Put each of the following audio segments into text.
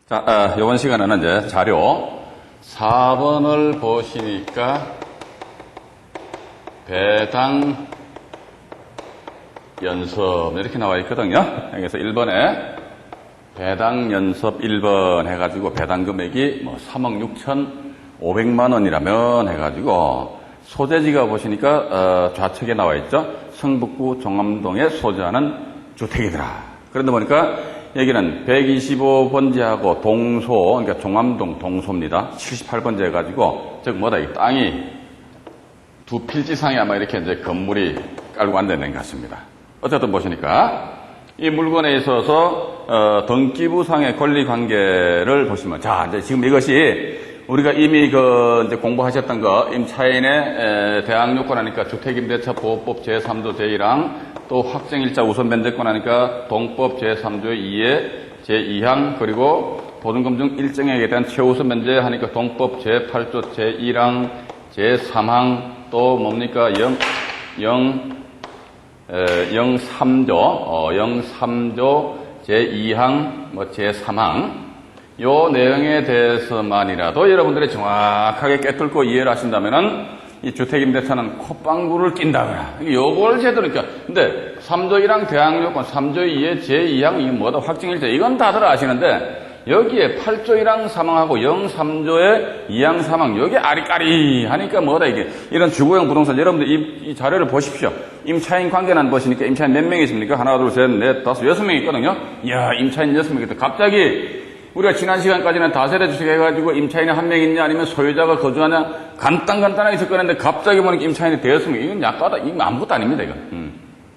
자, 이번 시간에는 이제 자료 4번을 보시니까 배당 연습 이렇게 나와 있거든요. 그래서 1번에 배당 연습 1번 해가지고 배당 금액이 뭐 3억 6,500만 원이라면 해가지고 소재지가 보시니까 좌측에 나와 있죠. 성북구 종암동에 소재하는 주택이더라. 그런데 보니까 여기는 125번지하고 동소, 그러니까 종암동 동소입니다. 78번지 해가지고, 즉, 뭐다, 이 땅이 두 필지상에 아마 이렇게 이제 건물이 깔고 앉아있는 것 같습니다. 어쨌든 보시니까, 이 물건에 있어서, 등기부상의 권리 관계를 보시면, 자, 이제 지금 이것이 우리가 이미 이제 공부하셨던 거, 임차인의 대항 요건 하니까 주택임대차 보호법 제3조 제1항, 또 확정일자 우선 변제권 하니까 동법 제3조 2의 제2항, 그리고 보증금 중 일정액에 대한 최우선 변제 하니까 동법 제8조 제1항, 제3항, 또 뭡니까? 03조 제2항, 뭐 제3항, 요 내용에 대해서만이라도 여러분들이 정확하게 깨뚫고 이해를 하신다면은 이 주택임대차는 콧방구를 낀다거나 요걸 제대로 그러니까 근데 3조 1항 대항요건 3조 2의 제2항 이게 뭐다 확정일자 이건 다들 아시는데 여기에 8조 1항 3항하고 03조의 2항 3항 여기 아리까리 하니까 뭐다 이게 이런 주거용 부동산 여러분들 이 자료를 보십시오. 임차인 관계는 보시니까 임차인 몇 명이 있습니까? 하나 둘 셋 넷 다섯 6명이 있거든요. 이야 임차인 6명이 있다. 갑자기 우리가 지난 시간까지는 다세대 주택 해가지고 임차인이 한 명 있냐 아니면 소유자가 거주하냐 간단하게 접근했는데 갑자기 보니까 임차인이 되었으면 이건 약가다 이건 아무것도 아닙니다 이건.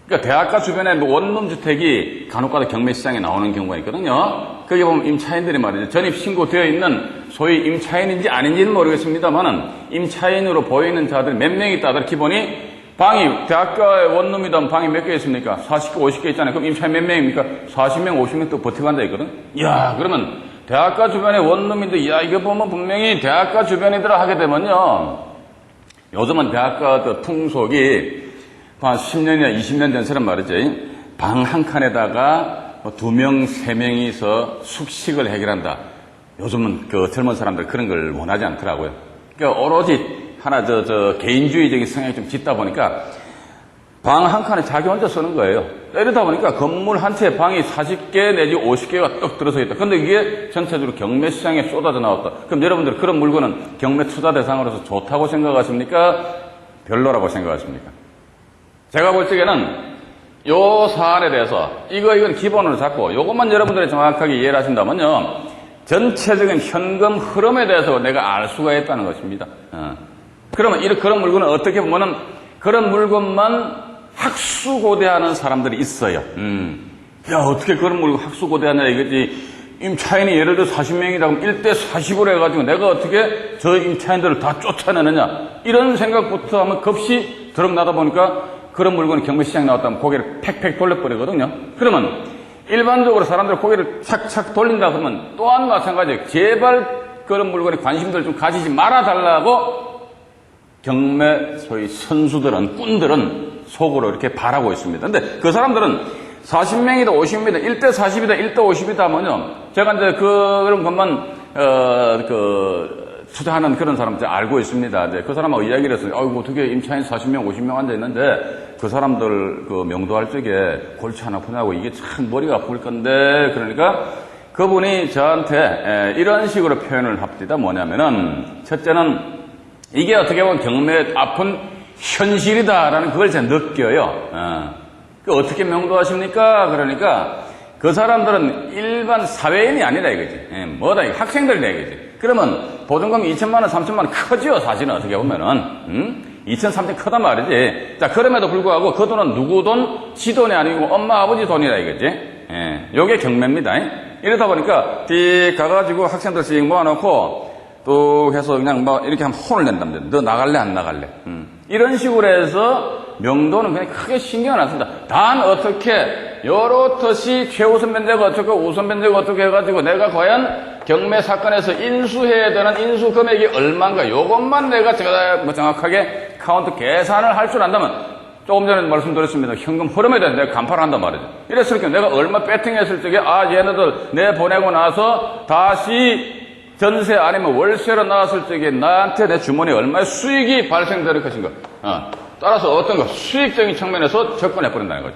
그러니까 대학가 주변에 원룸 주택이 간혹가다 경매시장에 나오는 경우가 있거든요. 거기 보면 임차인들이 말이죠. 전입 신고되어 있는 소위 임차인인지 아닌지는 모르겠습니다만은 임차인으로 보이는 자들 몇 명이 있다들 기본이 방이 대학가의 원룸이던 방이 몇 개 있습니까? 40개, 50개 있잖아요. 그럼 임차인 몇 명입니까? 40명, 50명 또 버티고 앉아 있거든. 이야, 그러면 대학가 주변에 원룸인데, 이야, 이거 보면 분명히 대학가 주변이더라 하게 되면요. 요즘은 대학가 풍속이 한 10년이나 20년 전처럼 말이지. 방 한 칸에다가 2명, 3명이서 숙식을 해결한다. 요즘은 젊은 사람들 그런 걸 원하지 않더라고요. 그러니까 오로지 하나 개인주의적인 성향이 좀 짙다 보니까 방 한 칸에 자기 혼자 쓰는 거예요. 이러다 보니까 건물 한 채에 방이 40개 내지 50개가 떡 들어서 있다. 근데 이게 전체적으로 경매 시장에 쏟아져 나왔다. 그럼 여러분들 그런 물건은 경매 투자 대상으로서 좋다고 생각하십니까? 별로라고 생각하십니까? 제가 볼 적에는 요 사안에 대해서 이건 기본으로 잡고 요것만 여러분들이 정확하게 이해를 하신다면요. 전체적인 현금 흐름에 대해서 내가 알 수가 있다는 것입니다. 그러면 그런 물건은 어떻게 보면은 그런 물건만 학수고대하는 사람들이 있어요. 야, 어떻게 그런 물건 학수고대하냐 이거지. 임차인이 예를 들어 40명이다 그러면 1대 40으로 해가지고 내가 어떻게 저 임차인들을 다 쫓아내느냐. 이런 생각부터 하면 급시 드럼나다 보니까 그런 물건이 경매시장에 나왔다면 고개를 팩팩 돌려버리거든요. 그러면 일반적으로 사람들 고개를 착착 돌린다 그러면 또한 마찬가지예요. 제발 그런 물건에 관심들 좀 가지지 말아달라고 경매 소위 선수들은 꾼들은 속으로 이렇게 바라고 있습니다. 근데 그 사람들은 40명이다 50명이다 1대 40이다 1대 50이다 하면요. 제가 이제 그런 것만 투자하는 그런 사람들 알고 있습니다. 이제 그 사람하고 이야기를 했어요. 아이고 어떻게 임차인 40명 50명 앉아 있는데 그 사람들 명도할 적에 골치 안 아프냐고 이게 참 머리가 아플 건데 그러니까 그분이 저한테 이런 식으로 표현을 합니다. 뭐냐면은 첫째는 이게 어떻게 보면 경매에 아픈 현실이다라는 그걸 제가 느껴요. 어떻게 명도하십니까? 그러니까 그 사람들은 일반 사회인이 아니라 이거지. 뭐다, 이거 학생들이라 이거지. 그러면 보증금 2천만 원, 3천만 원 크죠, 사실은 어떻게 보면은. 2천, 3천 크단 말이지. 자, 그럼에도 불구하고 그 돈은 누구 돈? 지 돈이 아니고 엄마, 아버지 돈이라 이거지. 요게 경매입니다. 이러다 보니까, 가가지고 학생들 씩 모아놓고, 또 해서 그냥 막 이렇게 하면 혼을 낸답니다. 너 나갈래 안 나갈래? 이런 식으로 해서 명도는 그냥 크게 신경을 안 씁니다. 단 어떻게 요렇듯이 최우선 변제가 어떻고 우선 변제가 어떻게 해가지고 내가 과연 경매 사건에서 인수해야 되는 인수 금액이 얼마인가 요것만 내가 정확하게 카운트 계산을 할 줄 안다면 조금 전에 말씀드렸습니다. 현금 흐름에 대해서 내가 간파를 한단 말이죠. 이랬을 때 내가 얼마 배팅했을 적에 얘네들 내 보내고 나서 다시 전세 아니면 월세로 나왔을 적에 나한테 내 주머니에 얼마의 수익이 발생될 것인가. 따라서 어떤 거 수익적인 측면에서 접근해버린다는 거죠.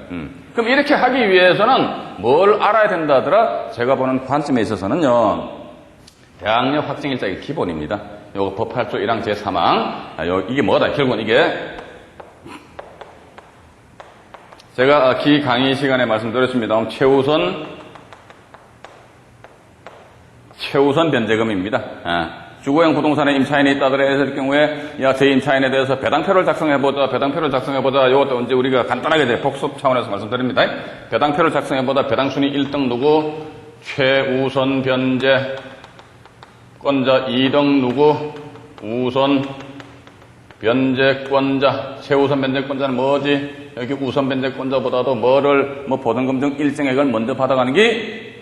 그럼 이렇게 하기 위해서는 뭘 알아야 된다 하더라? 제가 보는 관점에 있어서는요, 대학력 확정일자가 기본입니다. 요거 법 8조 1항 제3항. 이게 뭐다? 결국은 이게 제가 기 강의 시간에 말씀드렸습니다. 최우선 변제금입니다. 주거용 부동산에 임차인이 있다더라 했을 경우에, 저 임차인에 대해서 배당표를 작성해보자. 이것도 이제 우리가 간단하게 복습 차원에서 말씀드립니다. 배당표를 작성해보자. 배당순위 1등 누구? 최우선 변제권자 2등 누구? 우선 변제권자. 최우선 변제권자는 뭐지? 여기 우선 변제권자보다도 보증금 등 일정액을 먼저 받아가는 게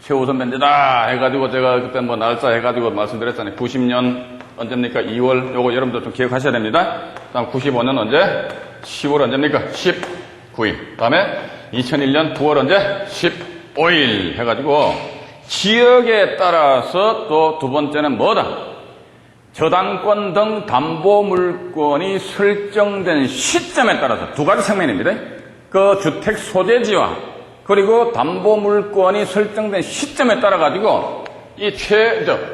최우선 변제다 해가지고 제가 그때 날짜 해가지고 말씀드렸잖아요. 90년 언제입니까? 2월. 요거 여러분들 좀 기억하셔야 됩니다. 다음 95년 언제? 10월 언제입니까? 19일. 다음에 2001년 9월 언제? 15일 해가지고 지역에 따라서 또 두 번째는 뭐다? 저당권 등 담보물권이 설정된 시점에 따라서 두 가지 측면입니다. 그 주택 소재지와 그리고 담보물권이 설정된 시점에 따라 가지고 이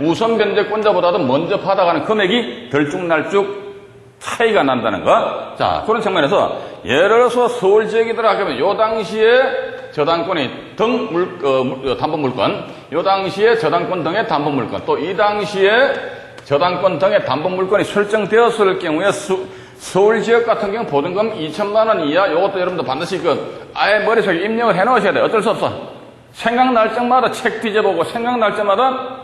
우선 변제권자보다도 먼저 받아가는 금액이 들쭉날쭉 차이가 난다는 거. 자, 그런 측면에서 예를 들어서 서울 지역이더라 하면 요 당시에 저당권이 담보물권, 요 당시에 저당권 등의 담보물권, 또 이 당시에 저당권 등의 담보물권이 설정되었을 경우에 서울 지역 같은 경우 보증금 2천만 원 이하, 요것도 여러분들 반드시 아예 머릿속에 입력을 해 놓으셔야 돼요. 어쩔 수 없어. 생각날 적마다 책 뒤져보고, 생각날 적마다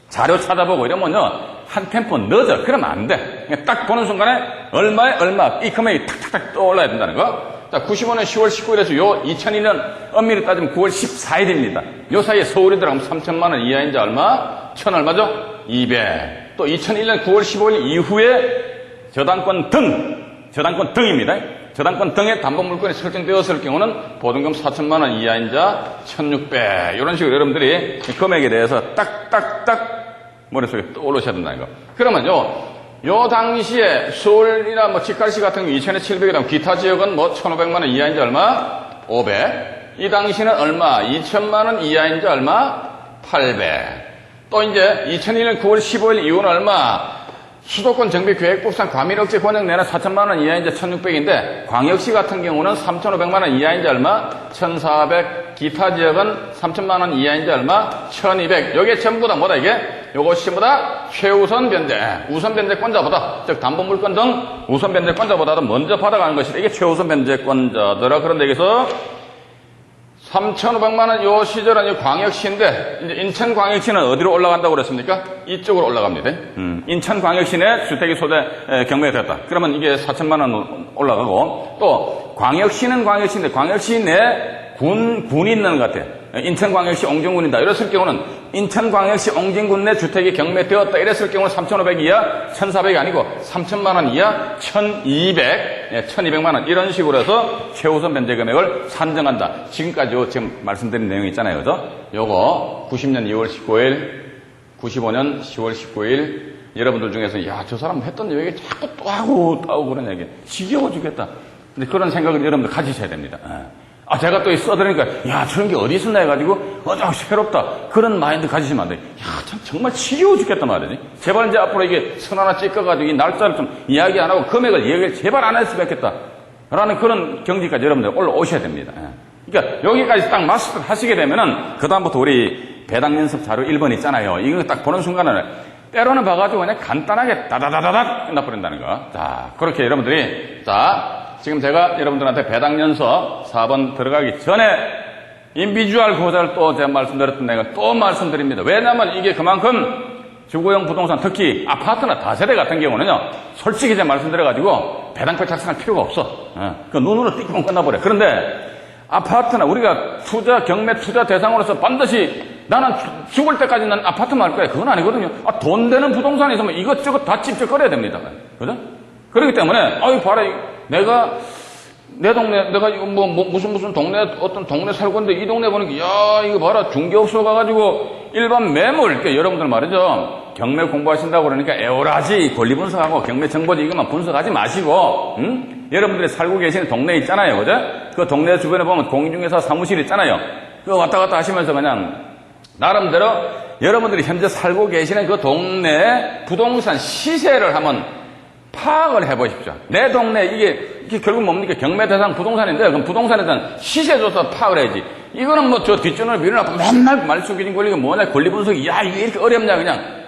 자료 찾아보고 이러면요, 한 템포 늦어. 그러면 안 돼. 그냥 딱 보는 순간에 얼마, 이 금액이 탁탁탁 떠올라야 된다는 거. 자, 95년 10월 19일에서 요 2002년 엄밀히 따지면 9월 14일입니다. 요 사이에 서울이 들어가면 3천만 원 이하인지 얼마? 1000 얼마죠? 200. 또 2001년 9월 15일 이후에 저당권 등입니다. 저당권 등의 담보물권이 설정되었을 경우는 보증금 4천만 원 이하인자 1600. 이런 식으로 여러분들이 금액에 대해서 딱딱딱 머릿속에 떠오르셔야 된다는 거. 그러면 요 당시에 서울이나 직할시 같은 경우 2,700이라면 기타 지역은 1,500만 원 이하인지 얼마? 500. 이 당시는 얼마? 2천만 원 이하인지 얼마? 800. 또 이제 2001년 9월 15일 이후는 얼마? 수도권 정비계획법상 과밀억제 권역 내는 4천만 원 이하인지 1,600인데 광역시 같은 경우는 3,500만 원 이하인지 얼마? 1,400. 기타 지역은 3천만 원 이하인지 얼마? 1,200. 요게 전부 다 뭐다 이게? 요것이 전부 다 최우선 변제, 우선 변제권자보다, 즉 담보물권 등 우선 변제권자보다도 먼저 받아가는 것이다. 이게 최우선 변제권자더라. 그런데 여기서 3,500만 원 요 시절은 이 광역시인데, 이제 인천광역시는 어디로 올라간다고 그랬습니까? 이쪽으로 올라갑니다. 인천광역시 내 주택이 소재 경매가 됐다. 그러면 이게 4천만 원 올라가고, 또 광역시는 광역시인데 광역시 내 군이 있는 것 같아. 인천광역시 옹진군이다. 이랬을 경우는 인천광역시 옹진군 내 주택이 경매되었다. 이랬을 경우는 3,500 이하, 1,400이 아니고 3천만 원 이하, 1,200, 1,200만 원 이런 식으로 해서 최우선 변제 금액을 산정한다. 지금까지 지금 말씀드린 내용이 있잖아요. 그죠? 요거 90년 2월 19일, 95년 10월 19일 여러분들 중에서 저 사람 했던 얘기 자꾸 또 하고 그런 얘기 지겨워 죽겠다. 근데 그런 생각을 여러분들 가지셔야 됩니다. 제가 또 써드리니까, 저런 게 어디 있었나 해가지고, 새롭다. 그런 마인드 가지시면 안 돼. 정말 지겨워 죽겠단 말이지. 제발 이제 앞으로 이게 선 하나 찍어가지고 이 날짜를 좀 이야기 안 하고 금액을 얘기를 제발 안 했으면 좋겠다. 라는 그런 경지까지 여러분들 올라오셔야 됩니다. 그러니까 여기까지 딱 마스터 하시게 되면은, 그다음부터 우리 배당 연습 자료 1번 있잖아요. 이거 딱 보는 순간에, 때로는 봐가지고 그냥 간단하게 다다다다닥 끝나버린다는 거. 자, 그렇게 여러분들이, 지금 제가 여러분들한테 배당연서 4번 들어가기 전에 인비주얼 고자를 또 제가 말씀드렸던 내가 또 말씀드립니다. 왜냐하면 이게 그만큼 주거용 부동산, 특히 아파트나 다세대 같은 경우는요, 솔직히 제가 말씀드려가지고 배당표 작성할 필요가 없어. 그 눈으로 띄고만 끝나버려. 그런데 아파트나 우리가 경매 투자 대상으로서 반드시 나는 죽을 때까지 난 아파트만 할 거야. 그건 아니거든요. 돈 되는 부동산이 있으면 이것저것 다 찝쩍거려야 됩니다. 그죠? 그렇기 때문에, 봐라. 내가 내 동네, 내가 이거 무슨 동네, 어떤 동네 살고 있는데 이 동네 보니까, 야, 이거 봐라. 중개업소 가가지고 일반 매물, 그러니까 여러분들 말이죠. 경매 공부하신다고 그러니까 에오라지, 권리 분석하고 경매 정보지 이것만 분석하지 마시고, 여러분들이 살고 계시는 동네 있잖아요. 그죠? 그 동네 주변에 보면 공인중개사 사무실 있잖아요. 그거 왔다 갔다 하시면서 그냥, 나름대로 여러분들이 현재 살고 계시는 그 동네 부동산 시세를 한번 파악을 해보십시오. 내 동네, 이게 결국 뭡니까? 경매 대상 부동산인데, 그럼 부동산에 대한 시세조사 파악을 해야지. 이거는 뭐 저 뒷전을 밀어놔고 맨날 말소기준 권리가 뭐냐, 권리 분석이, 야, 이게 이렇게 어렵냐, 그냥.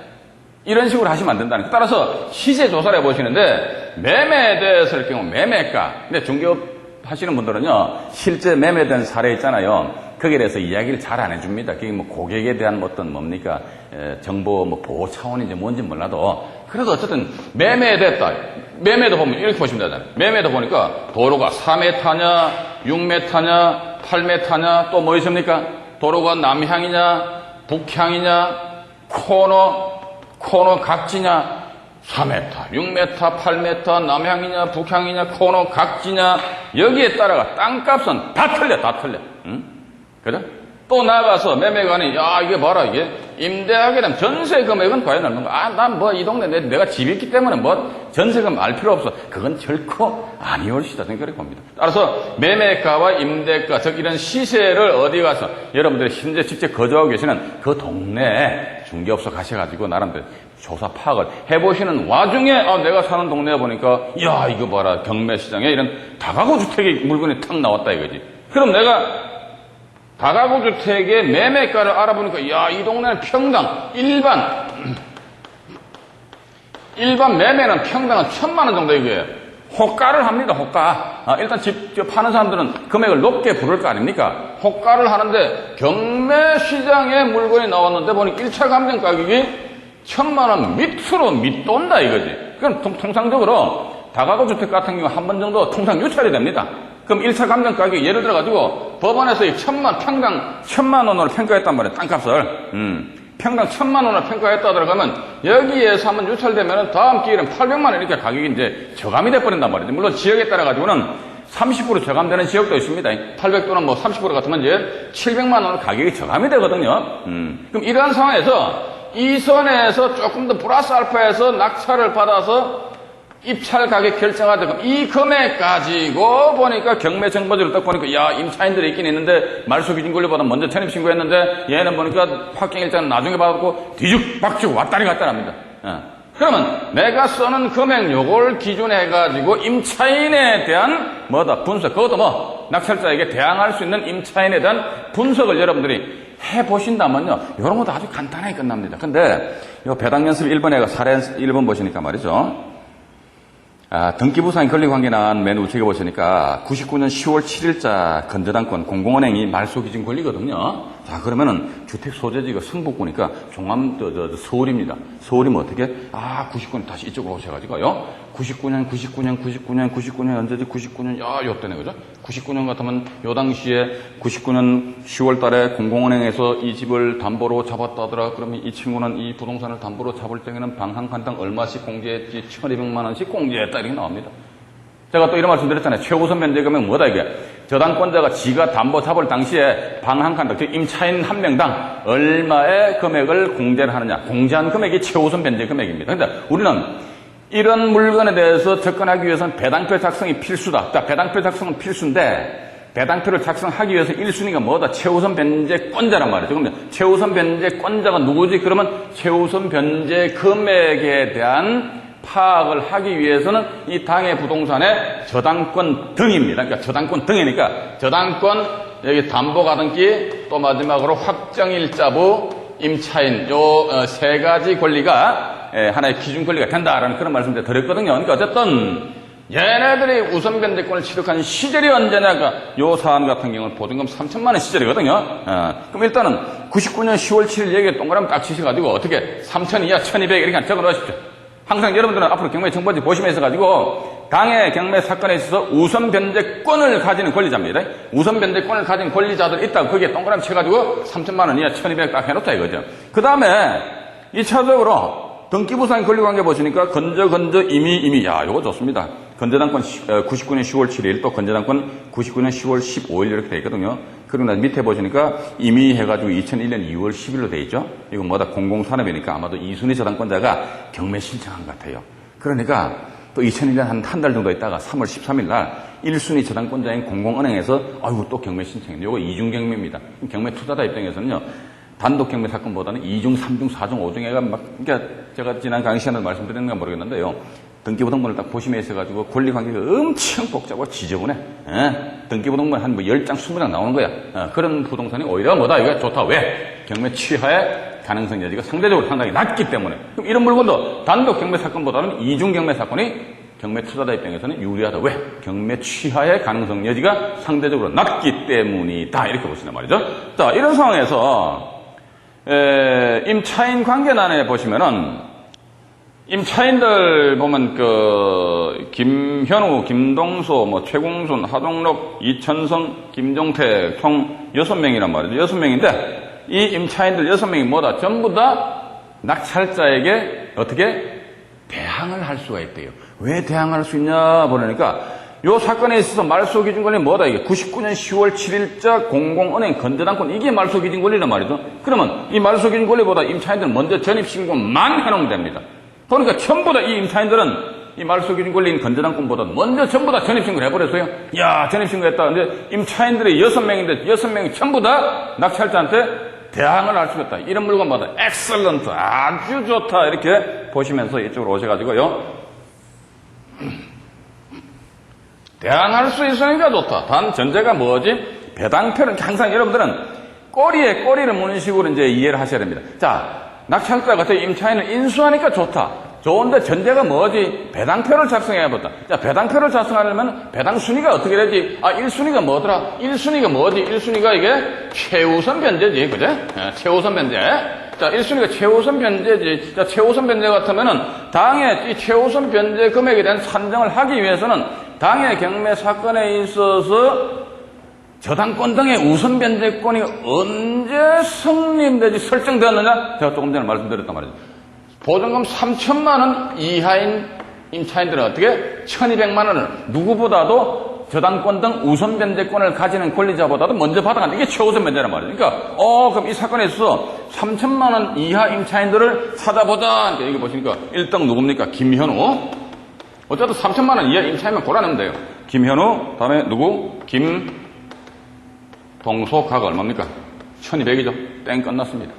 이런 식으로 하시면 안 된다는 거예요. 따라서 시세조사를 해보시는데, 매매에 대해서 할 경우 매매가. 근데 중개업 하시는 분들은요, 실제 매매된 사례 있잖아요. 거기에 대해서 이야기를 잘 안 해줍니다. 그게 뭐 고객에 대한 어떤 뭡니까, 정보 뭐 보호 차원인지 뭔지 몰라도. 그래도 어쨌든 매매됐다. 매매도 보면 이렇게 보시면 되잖아요. 매매도 보니까 도로가 4m냐, 6m냐, 8m냐, 또 뭐 있습니까? 도로가 남향이냐, 북향이냐, 코너 각지냐, 4m, 6m, 8m, 남향이냐, 북향이냐, 코너 각지냐, 여기에 따라가 땅값은 다 틀려. 응? 그죠? 또 나가서 매매관이, 야, 이게 봐라, 이게 임대하게 되면 전세 금액은 과연 얼마인가? 아, 난 뭐 이 동네 내가 집이 있기 때문에 뭐 전세금 알 필요 없어. 그건 결코 아니올시다. 저는 그렇게 봅니다. 따라서 매매가와 임대가, 즉 이런 시세를 어디 가서 여러분들이 현재 직접 거주하고 계시는 그 동네에 중개업소 가셔가지고 나름대로 조사 파악을 해보시는 와중에, 내가 사는 동네에 보니까, 야, 이거 봐라, 경매시장에 이런 다가구 주택의 물건이 탁 나왔다 이거지. 그럼 내가 다가구 주택의 매매가를 알아보니까, 야, 이 동네는 평당, 일반 매매는 평당 1,000만 원 정도 이거예요. 호가를 합니다, 호가. 일단 집 파는 사람들은 금액을 높게 부를 거 아닙니까? 호가를 하는데, 경매 시장에 물건이 나왔는데 보니까 1차 감정 가격이 1,000만 원 밑으로 밑돈다 이거지. 그럼 통상적으로 다가구 주택 같은 경우 한 번 정도 통상 유찰이 됩니다. 그럼 1차 감정 가격이 예를 들어가지고 법원에서 평당 1,000만 원으로 평가했단 말이에요. 땅값을. 평당 1,000만 원을 평가했다 들어가면 여기에서 한번 유찰되면 다음 기회는 800만 원 이렇게 가격이 이제 저감이 돼버린단 말이죠. 물론 지역에 따라 가지고는 30% 저감되는 지역도 있습니다. 800 또는 뭐 30% 같으면 이제 700만 원 가격이 저감이 되거든요. 그럼 이러한 상황에서 이 선에서 조금 더 플러스 알파에서 낙찰을 받아서 입찰 가격 결정하되 이 금액 가지고 보니까 경매 정보지를 딱 보니까, 야, 임차인들이 있긴 있는데 말소기준 권리보다 먼저 전입 신고했는데 얘는 보니까 확정일자는 나중에 받았고 뒤죽박죽 왔다리 갔다리 합니다. 그러면 내가 써는 금액 요걸 기준해 가지고 임차인에 대한 분석, 그것도 뭐 낙찰자에게 대항할 수 있는 임차인에 대한 분석을 여러분들이 해보신다면요, 이런 것도 아주 간단하게 끝납니다. 근데 요 배당연습 1번에 사례 1번 보시니까 말이죠, 등기부상의 권리관계 나온 맨 우측에 보시니까 99년 10월 7일자 건저당권 공공은행이 말소기준 권리거든요. 자, 그러면은 주택 소재지가 성북구니까 서울입니다. 서울이면 어떻게? 99년 다시 이쪽으로 오셔가지고요. 99년 언제지? 99년, 요때네, 그죠? 99년 같으면 요 당시에 99년 10월 달에 공공은행에서 이 집을 담보로 잡았다더라. 그러면 이 친구는 이 부동산을 담보로 잡을 때에는 방 한 칸당 얼마씩 공제했지? 1,200만 원씩 공제했다. 이렇게 나옵니다. 제가 또 이런 말씀 드렸잖아요. 최우선 변제금액은 뭐다 이게? 저당권자가 지가 담보 잡을 당시에 방 한 칸당, 즉 임차인 한 명당 얼마의 금액을 공제를 하느냐. 공제한 금액이 최우선 변제 금액입니다. 그런데 우리는 이런 물건에 대해서 접근하기 위해서는 배당표 작성이 필수다. 자, 배당표 작성은 필수인데 배당표를 작성하기 위해서 1순위가 뭐다? 최우선 변제권자란 말이죠. 그러면 최우선 변제권자가 누구지? 그러면 최우선 변제 금액에 대한 파악을 하기 위해서는 이 당해 부동산의 저당권 등입니다. 그러니까 저당권 등이니까 저당권, 여기 담보가등기, 또 마지막으로 확정일자부, 임차인, 요 세 가지 권리가 하나의 기준 권리가 된다라는 그런 말씀을 드렸거든요. 그러니까 어쨌든 얘네들이 우선 변제권을 취득한 시절이 언제냐가 요 사안 같은 경우는 보증금 3,000만 원 시절이거든요. 그럼 일단은 99년 10월 7일 여기에 동그라미 딱 치셔가지고 어떻게 3,000 이하 1,200 이렇게 적어 놓으십시오. 항상 여러분들은 앞으로 경매 정보지 보시면서 가지고 당해 경매 사건에 있어서 우선 변제권을 가지는 권리자입니다. 우선 변제권을 가진 권리자들 있다고 거기에 동그라미 쳐가지고 3,000만 원 이하 1,200 딱 해놓자 이거죠. 그 다음에 2차적으로 등기부상 권리관계 보시니까 건저 이미 야 요거 좋습니다. 건재당권 99년 10월 7일, 또 건재당권 99년 10월 15일 이렇게 돼 있거든요. 그리고 나 밑에 보시니까 이미 해가지고 2001년 2월 10일로 돼 있죠. 이건 뭐다 공공산업이니까 아마도 이순희 저당권자가 경매 신청한 것 같아요. 그러니까 또 2001년 한 달 정도 있다가 3월 13일 날 1순위 저당권자인 공공은행에서 아이고 또 경매 신청했네요. 이거 이중 경매입니다. 경매 투자자 입장에서는요. 단독 경매 사건보다는 2중, 3중, 4중, 5중에가 막, 그러니까 제가 지난 강의 시간에 말씀드렸는가 모르겠는데요. 등기부등본을 딱 보시면 있어가지고 권리관계가 엄청 복잡하고 지저분해. 등기부등본 한 뭐 10장, 20장 나오는 거야. 그런 부동산이 오히려 뭐다? 이거 좋다. 왜? 경매 취하의 가능성 여지가 상대적으로 상당히 낮기 때문에. 그럼 이런 물건도 단독 경매 사건보다는 2중 경매 사건이 경매 투자자 입장에서는 유리하다. 왜? 경매 취하의 가능성 여지가 상대적으로 낮기 때문이다. 이렇게 보시는 말이죠. 자, 이런 상황에서 임차인 관계란에 보시면은 임차인들 보면 김현우, 김동수, 최공순, 하동록, 이천성, 김종태 총 6명이란 말이죠. 6명인데 이 임차인들 6명이 뭐다? 전부 다 낙찰자에게 어떻게 대항을 할 수가 있대요. 왜 대항할 수 있냐 보니까 요 사건에 있어서 말소기준권리 뭐다? 이게 99년 10월 7일자 공공은행 건재당권 이게 말소기준권리란 말이죠. 그러면 이 말소기준권리보다 임차인들은 먼저 전입신고만 해놓으면 됩니다. 그러니까 전부 다 이 임차인들은 이 말소기준권리인 건재당권보다 먼저 전부 다 전입신고를 해버렸어요. 야, 전입신고했다. 근데 임차인들이 6명인데 6명이 전부 다 낙찰자한테 대항을 할 수가 있다. 이런 물건마다 엑셀런트, 아주 좋다. 이렇게 보시면서 이쪽으로 오셔가지고요. 대항할 수 있으니까 좋다. 단 전제가 뭐지? 배당표는 항상 여러분들은 꼬리에 꼬리를 무는 식으로 이제 이해를 하셔야 됩니다. 자, 낙찰자 같은 임차인을 인수하니까 좋다. 좋은데 전제가 뭐지? 배당표를 작성해야겠다. 자, 배당표를 작성하려면 배당 순위가 어떻게 되지? 1순위가 뭐더라? 1순위가 뭐지? 1순위가 이게 최우선 변제지. 그죠? 최우선 변제. 자, 1순위가 최우선 변제지. 자, 최우선 변제 같으면은 당의 이 최우선 변제 금액에 대한 산정을 하기 위해서는 당의 경매 사건에 있어서 저당권 등의 우선 변제권이 언제 성립되지 설정되었느냐? 제가 조금 전에 말씀드렸단 말이죠. 보증금 3천만 원 이하인 임차인들은 어떻게? 1,200만 원을 누구보다도 저당권 등 우선 변제권을 가지는 권리자보다도 먼저 받아간다. 이게 최우선 변제란 말이죠. 그러니까 그럼 이 사건에 있어서 3천만 원 이하 임차인들을 찾아보자. 여기 보시니까 1등 누굽니까? 김현우. 어쨌든 3천만 원 이하 임차인만 골라내면 돼요. 김현우, 다음에 누구? 김동소가가 얼마입니까? 1200이죠. 땡 끝났습니다.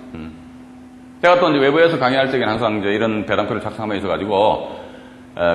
제가 또 이제 외부에서 강의할 적에는 항상 이제 이런 배당표를 작성하며 있어가지고,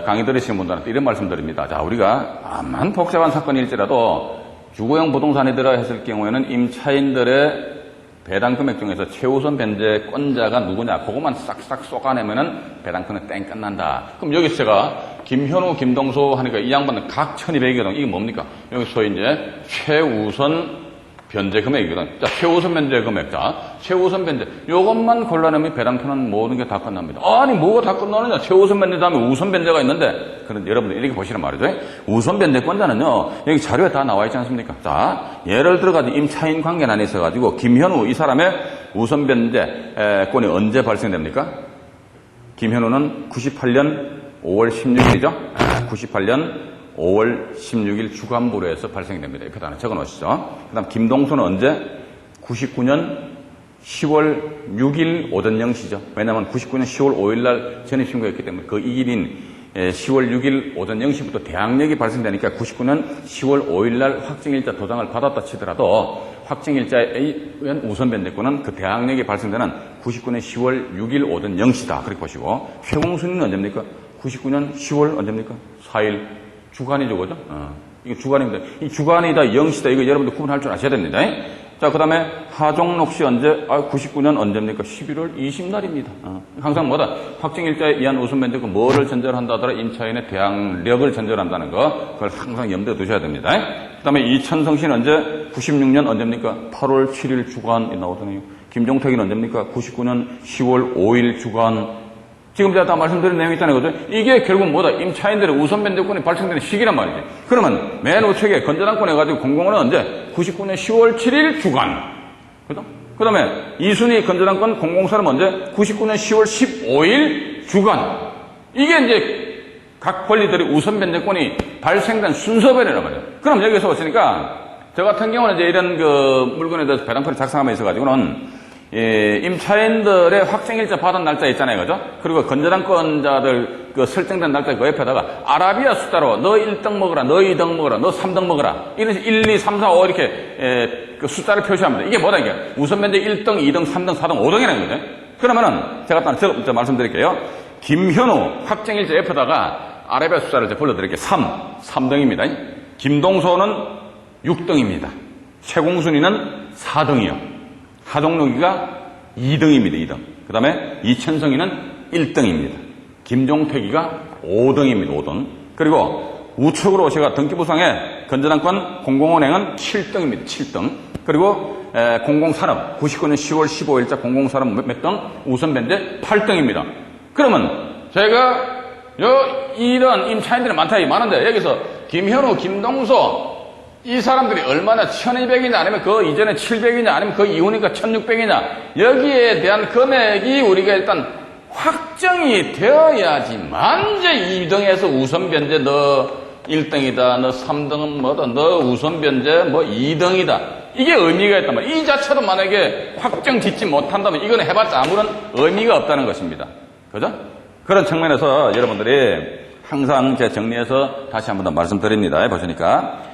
강의 들으시는 분들한테 이런 말씀 드립니다. 자, 우리가 암만 복잡한 사건일지라도 주거용 부동산에 들어 했을 경우에는 임차인들의 배당 금액 중에서 최우선 변제권자가 누구냐, 그것만 싹싹 쏘아내면은 배당표는 땡 끝난다. 그럼 여기서 제가 김현우, 김동수 하니까 이 양반은 각 1200이거든. 이게 뭡니까? 여기 소위 이제 최우선 변제 금액이거든. 자, 최우선 변제 금액. 자, 최우선 변제. 요것만 골라내면 배당표는 모든 게 다 끝납니다. 아니, 뭐가 다 끝나느냐? 최우선 변제 다음에 우선 변제가 있는데, 그런데 여러분들 이렇게 보시란 말이죠. 우선 변제권자는요, 여기 자료에 다 나와 있지 않습니까? 자, 예를 들어가지고 임차인 관계란에 있어가지고, 김현우, 이 사람의 우선 변제권이 언제 발생됩니까? 김현우는 98년 5월 16일이죠? 98년 5월 16일 주간부로 해서 발생이 됩니다. 옆에다 하나 적어 놓으시죠. 그 다음 김동수는 언제? 99년 10월 6일 오전 0시죠. 왜냐하면 99년 10월 5일 날 전입신고했기 때문에 그 2일인 10월 6일 오전 0시부터 대항력이 발생되니까 99년 10월 5일 날 확정일자 도장을 받았다 치더라도 확정일자에 의한 우선 변제권은 그 대항력이 발생되는 99년 10월 6일 오전 0시다. 그렇게 보시고 최공순위는 언제입니까? 99년 10월 언제입니까? 4일 주간이죠, 그죠? 이게 주간입니다. 이 주간이다, 0시다, 이거 여러분들 구분할 줄 아셔야 됩니다. 자, 그 다음에 하종록 씨 언제? 99년 언제입니까? 11월 20날입니다. 항상 뭐다? 확정일자에 의한 우선변제권 뭐를 전제를 한다 하더라? 임차인의 대항력을 전제를 한다는 거. 그걸 항상 염두에 두셔야 됩니다. 그 다음에 이천성 씨는 언제? 96년 언제입니까? 8월 7일 주간이 나오잖아요. 김종택이는 언제입니까? 99년 10월 5일 주간. 지금 제가 다 말씀드린 내용이 있잖아요. 그죠? 이게 결국 뭐다? 임차인들의 우선 변제권이 발생되는 시기란 말이지. 그러면 맨 우측에 건재당권 해가지고 공공은 언제? 99년 10월 7일 주간. 그죠? 그 다음에 2순위 건재당권 공공사는 언제? 99년 10월 15일 주간. 이게 이제 각 권리들이 우선 변제권이 발생된 순서별이란 말이에요. 그럼 여기서 보시니까 저 같은 경우는 이제 이런 그 물건에 대해서 배당표를 작성하며 있어가지고는 임차인들의 확정일자 받은 날짜 있잖아요. 그죠? 그리고 건전한권자들 그 설정된 날짜 그 옆에다가 아라비아 숫자로 너 1등 먹어라, 너 2등 먹어라, 너 3등 먹어라. 이런 1, 2, 3, 4, 5 이렇게 그 숫자를 표시합니다. 이게 뭐다 이게? 우선 변제 1등, 2등, 3등, 4등, 5등이라는 거죠. 그러면은 제가 일단 말씀드릴게요. 김현우 확정일자 옆에다가 아라비아 숫자를 이제 불러드릴게요. 3등입니다. 김동소는 6등입니다. 최공순이는 4등이요. 하동록이가 2등입니다. 2등. 그 다음에 이천성이는 1등입니다. 김종택이가 5등입니다. 5등. 그리고 우측으로 오셔가 등기부상에 건전한권 공공은행은 7등입니다. 7등. 그리고 공공산업 99년 10월 15일자 공공산업 몇 등? 우선변제 8등입니다. 그러면 제가 이런 임차인들이 많은데 여기서 김현우, 김동소 이 사람들이 얼마나 1200이냐 아니면 그 이전에 700이냐 아니면 그 이후니까 1600이냐 여기에 대한 금액이 우리가 일단 확정이 되어야지만 이제 2등에서 우선 변제 너 1등이다 너 3등은 뭐다 너 우선 변제 뭐 2등이다 이게 의미가 있단 말이에요. 이 자체도 만약에 확정 짓지 못한다면 이건 해봤자 아무런 의미가 없다는 것입니다. 그죠? 그런 측면에서 여러분들이 항상 제 정리해서 다시 한 번 더 말씀드립니다. 보시니까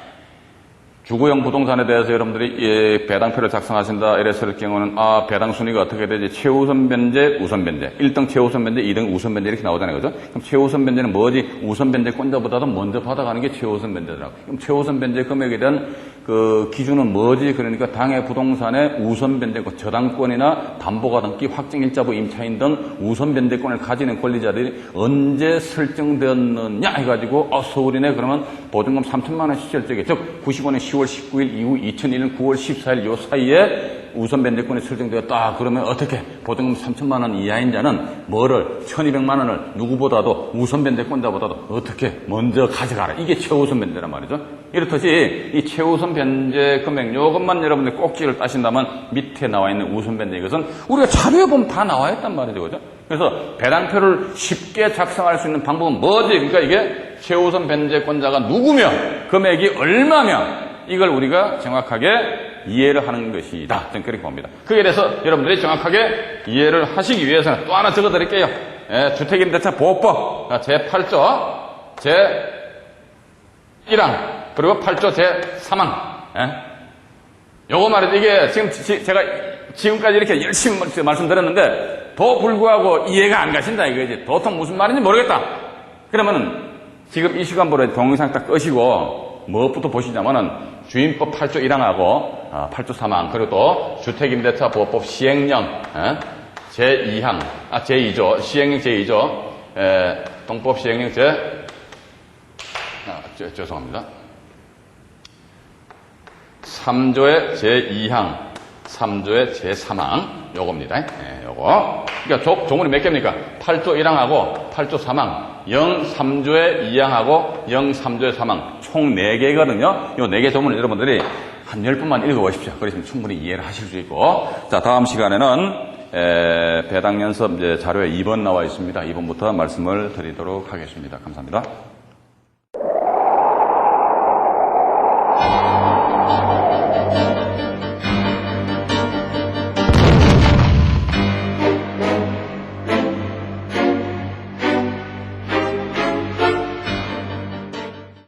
주거용 부동산에 대해서 여러분들이 배당표를 작성하신다 이랬을 경우는 배당 순위가 어떻게 되지? 최우선 변제, 우선 변제. 1등 최우선 변제, 2등 우선 변제 이렇게 나오잖아요. 그죠? 그럼 최우선 변제는 뭐지? 우선 변제권자보다도 먼저 받아가는 게 최우선 변제더라고. 그럼 최우선 변제 금액에 대한 그 기준은 뭐지? 그러니까 당해 부동산의 우선 변제권, 저당권이나 담보가 등기, 확정일자부 임차인 등 우선 변제권을 가지는 권리자들이 언제 설정되었느냐 해가지고 서울이네 그러면 보증금 3천만 원 시절적에 즉 95년 10월 19일 이후 2001년 9월 14일 요 사이에 우선 변제권이 설정되었다. 그러면 어떻게 보증금 3천만 원 이하인 자는 뭐를 1200만 원을 누구보다도 우선 변제권자보다도 어떻게 먼저 가져가라. 이게 최우선 변제란 말이죠. 이렇듯이 이 최우선 변제 금액 요것만 여러분들 꼭지를 따신다면 밑에 나와 있는 우선 변제 이것은 우리가 자료에 보면 다 나와 있단 말이죠. 그죠? 그래서 배당표를 쉽게 작성할 수 있는 방법은 뭐지? 그러니까 이게 최우선 변제권자가 누구며 금액이 얼마며 이걸 우리가 정확하게 이해를 하는 것이다. 저는 그렇게 봅니다. 그에 대해서 여러분들이 정확하게 이해를 하시기 위해서는 또 하나 적어드릴게요. 주택임대차 보호법 제8조 제1항 그리고 8조 제3항 요거 말이죠. 이게 지금 제가 지금까지 이렇게 열심히 말씀드렸는데 더 불구하고 이해가 안 가신다 이거지. 도통 무슨 말인지 모르겠다. 그러면은 지금 이 시간부로 동영상 딱 끄시고 무엇부터 보시냐면은 주임법 8조 1항하고 8조 3항 그리고 또 주택임대차 보호법 시행령 제2항 제2조 시행령 제2조 동법 시행령 죄송합니다. 3조의 제2항 3조의 제3항 요겁니다. 요거. 그러니까 조문이 몇 개입니까? 8조 1항하고 8조 3항 03조의 2항하고 03조의 3항 총 4개거든요. 요 4개 조문을 여러분들이 한 10분만 읽어보십시오. 그러시면 충분히 이해를 하실 수 있고 자 다음 시간에는 배당연습 자료에 2번 나와 있습니다. 2번부터 말씀을 드리도록 하겠습니다. 감사합니다.